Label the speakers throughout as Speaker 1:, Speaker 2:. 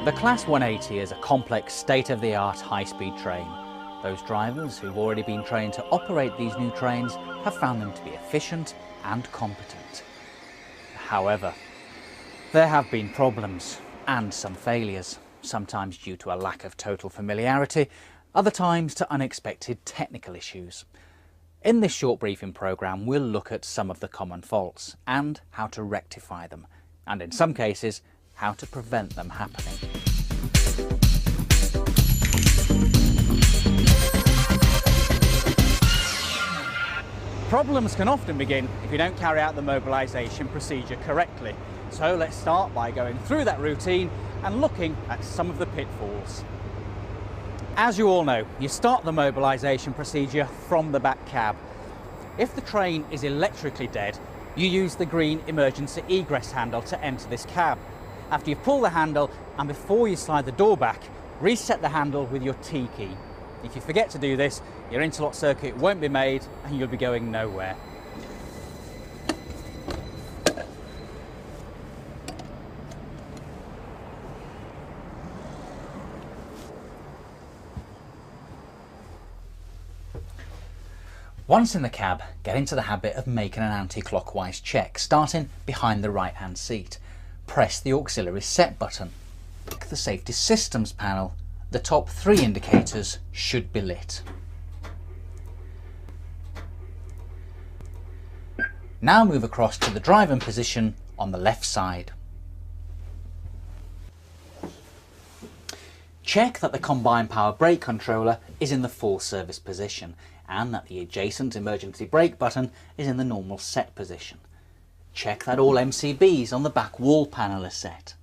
Speaker 1: The Class 180 is a complex, state-of-the-art high-speed train. Those drivers who've already been trained to operate these new trains have found them to be efficient and competent. However, there have been problems and some failures, sometimes due to a lack of total familiarity, other times to unexpected technical issues. In this short briefing programme, we'll look at some of the common faults and how to rectify them, and in some cases, how to prevent them happening. Problems can often begin if you don't carry out the mobilisation procedure correctly. So let's start by going through that routine and looking at some of the pitfalls. As you all know, you start the mobilisation procedure from the back cab. If the train is electrically dead, you use the green emergency egress handle to enter this cab. After you pull the handle and before you slide the door back, reset the handle with your T key. If you forget to do this, your interlock circuit won't be made and you'll be going nowhere. Once in the cab, get into the habit of making an anti-clockwise check, starting behind the right-hand seat. Press the auxiliary set button. Click the safety systems panel. The top 3 indicators should be lit. Now move across to the driving position on the left side. Check that the combined power brake controller is in the full service position and that the adjacent emergency brake button is in the normal set position. Check that all MCBs on the back wall panel are set.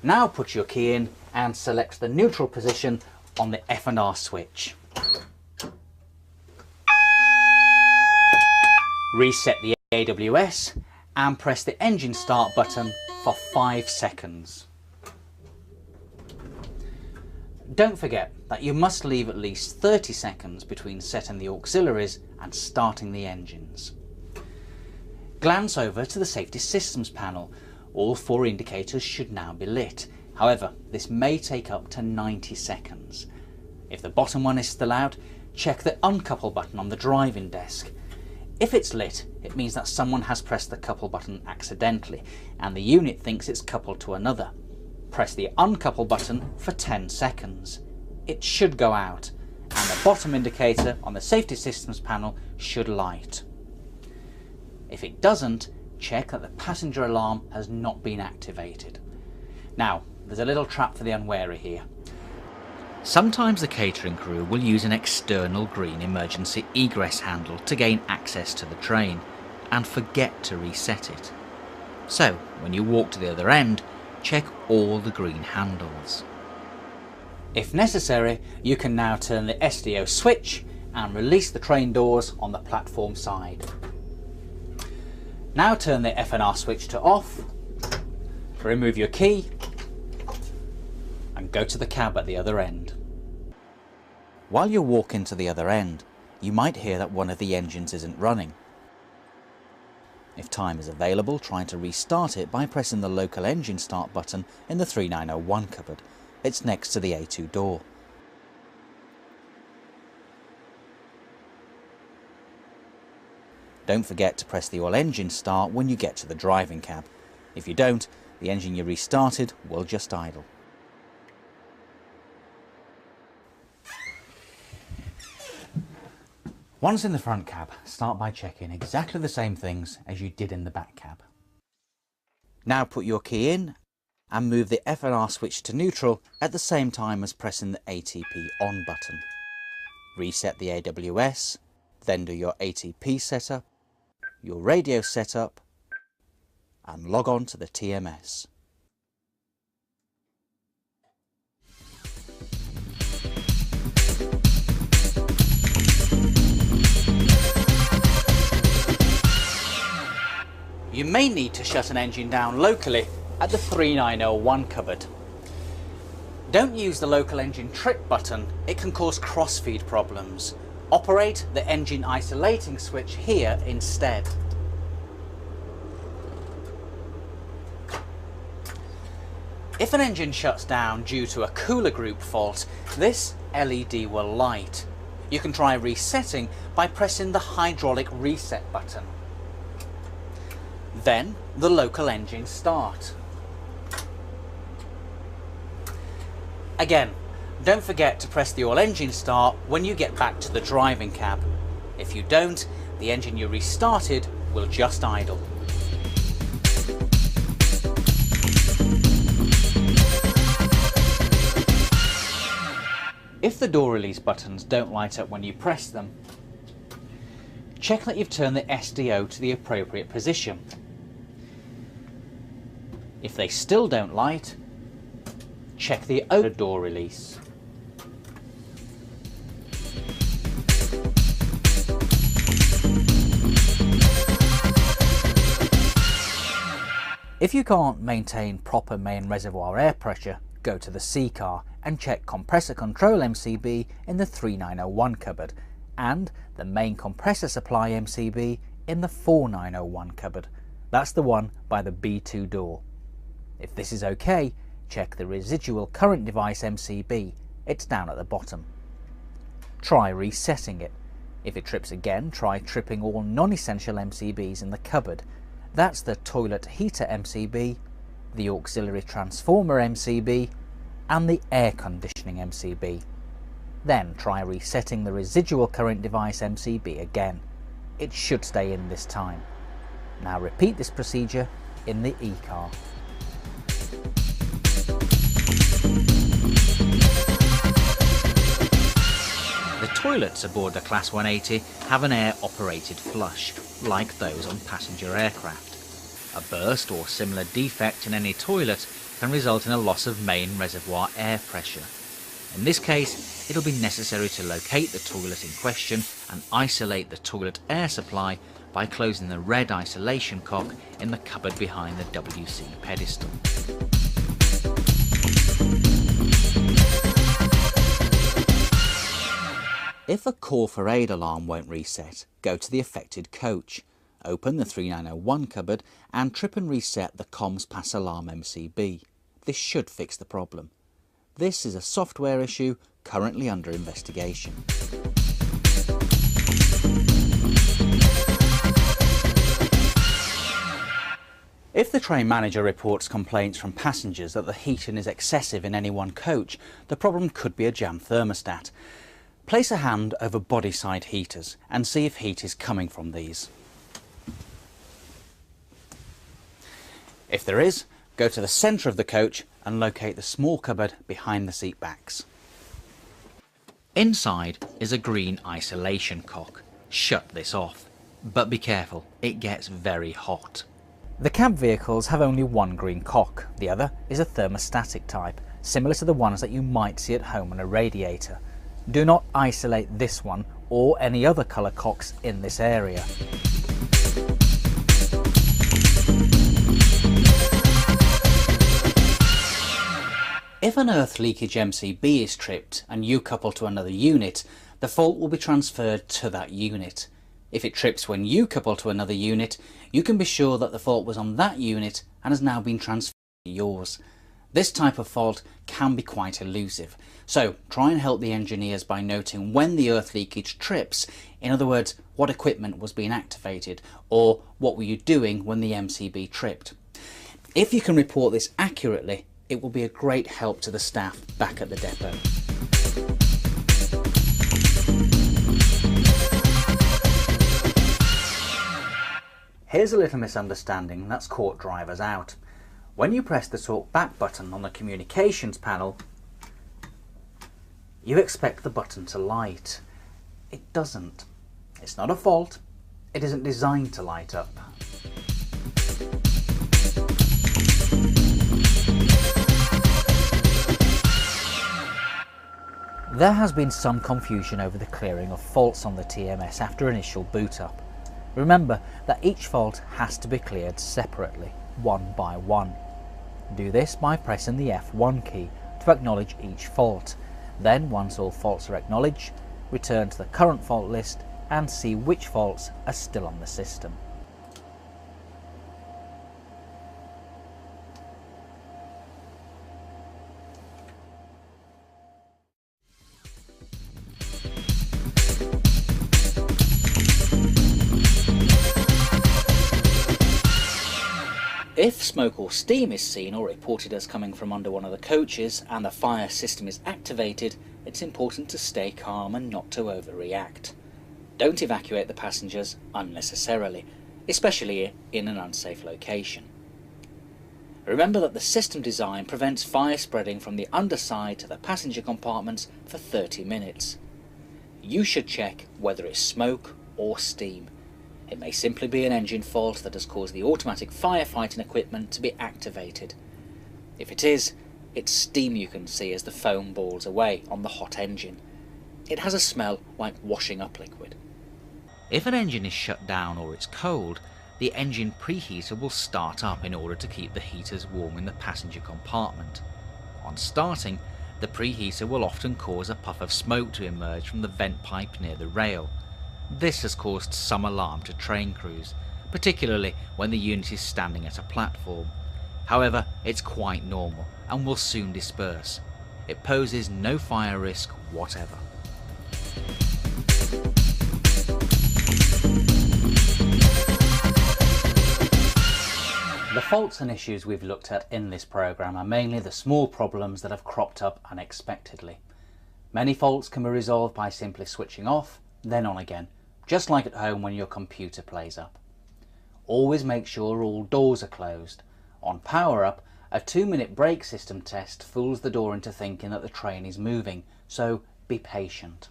Speaker 1: Now put your key in and select the neutral position on the F&R switch. Reset the AWS and press the engine start button for 5 seconds. Don't forget that you must leave at least 30 seconds between setting the auxiliaries and starting the engines. Glance over to the safety systems panel. All 4 indicators should now be lit. However, this may take up to 90 seconds. If the bottom one is still out, check the uncouple button on the driving desk. If it's lit, it means that someone has pressed the couple button accidentally and the unit thinks it's coupled to another. Press the uncouple button for 10 seconds. It should go out and the bottom indicator on the safety systems panel should light. If it doesn't, check that the passenger alarm has not been activated. Now, there's a little trap for the unwary here. Sometimes the catering crew will use an external green emergency egress handle to gain access to the train and forget to reset it. So, when you walk to the other end, check all the green handles. If necessary, you can now turn the SDO switch and release the train doors on the platform side. Now turn the F&R switch to off, remove your key and go to the cab at the other end. While you're walking to the other end, you might hear that one of the engines isn't running. If time is available, try to restart it by pressing the local engine start button in the 3901 cupboard. It's next to the A2 door. Don't forget to press the all engine start when you get to the driving cab. If you don't, the engine you restarted will just idle. Once in the front cab, start by checking exactly the same things as you did in the back cab. Now put your key in and move the F&R switch to neutral at the same time as pressing the ATP on button. Reset the AWS, then do your ATP setup, your radio setup and log on to the TMS. You may need to shut an engine down locally at the 3901 cupboard. Don't use the local engine trip button, it can cause crossfeed problems. Operate the engine isolating switch here instead. If an engine shuts down due to a cooler group fault, this LED will light. You can try resetting by pressing the hydraulic reset button. Then the local engine start. Again, don't forget to press the all engine start when you get back to the driving cab. If you don't, the engine you restarted will just idle. If the door release buttons don't light up when you press them, check that you've turned the SDO to the appropriate position. If they still don't light, check the other door release. If you can't maintain proper main reservoir air pressure, go to the C car and check compressor control MCB in the 3901 cupboard and the main compressor supply MCB in the 4901 cupboard. That's the one by the B2 door. If this is okay, check the residual current device MCB. It's down at the bottom. Try resetting it. If it trips again, try tripping all non-essential MCBs in the cupboard. That's the toilet heater MCB, the auxiliary transformer MCB and the air conditioning MCB. Then try resetting the residual current device MCB again. It should stay in this time. Now repeat this procedure in the E-car. The toilets aboard the Class 180 have an air-operated flush, like those on passenger aircraft. A burst or similar defect in any toilet can result in a loss of main reservoir air pressure. In this case, it'll be necessary to locate the toilet in question and isolate the toilet air supply by closing the red isolation cock in the cupboard behind the WC pedestal. If a call for aid alarm won't reset, go to the affected coach. Open the 3901 cupboard and trip and reset the comms pass alarm MCB. This should fix the problem. This is a software issue currently under investigation. If the train manager reports complaints from passengers that the heating is excessive in any one coach, the problem could be a jammed thermostat. Place a hand over body side heaters and see if heat is coming from these. If there is, go to the centre of the coach and locate the small cupboard behind the seat backs. Inside is a green isolation cock. Shut this off, but be careful, it gets very hot. The cab vehicles have only one green cock, the other is a thermostatic type, similar to the ones that you might see at home on a radiator. Do not isolate this one or any other colour cocks in this area. If an earth leakage MCB is tripped and you couple to another unit, the fault will be transferred to that unit. If it trips when you couple to another unit, you can be sure that the fault was on that unit and has now been transferred to yours. This type of fault can be quite elusive, so try and help the engineers by noting when the earth leakage trips, in other words, what equipment was being activated, or what were you doing when the MCB tripped. If you can report this accurately, it will be a great help to the staff back at the depot. Here's a little misunderstanding that's caught drivers out. When you press the talk back button on the communications panel, you expect the button to light. It doesn't. It's not a fault. It isn't designed to light up. There has been some confusion over the clearing of faults on the TMS after initial boot up. Remember that each fault has to be cleared separately, one by one. Do this by pressing the F1 key to acknowledge each fault. Then, once all faults are acknowledged, return to the current fault list and see which faults are still on the system. smoke or steam is seen or reported as coming from under one of the coaches and the fire system is activated, it's important to stay calm and not to overreact. Don't evacuate the passengers unnecessarily, especially in an unsafe location. Remember that the system design prevents fire spreading from the underside to the passenger compartments for 30 minutes. You should check whether it's smoke or steam. It may simply be an engine fault that has caused the automatic firefighting equipment to be activated. If it is, it's steam you can see as the foam balls away on the hot engine. It has a smell like washing up liquid. If an engine is shut down or it's cold, the engine preheater will start up in order to keep the heaters warm in the passenger compartment. On starting, the preheater will often cause a puff of smoke to emerge from the vent pipe near the rail. This has caused some alarm to train crews, particularly when the unit is standing at a platform. However, it's quite normal and will soon disperse. It poses no fire risk whatever. The faults and issues we've looked at in this programme are mainly the small problems that have cropped up unexpectedly. Many faults can be resolved by simply switching off, then on again, just like at home when your computer plays up. Always make sure all doors are closed. On power up, a 2-minute brake system test fools the door into thinking that the train is moving, so be patient.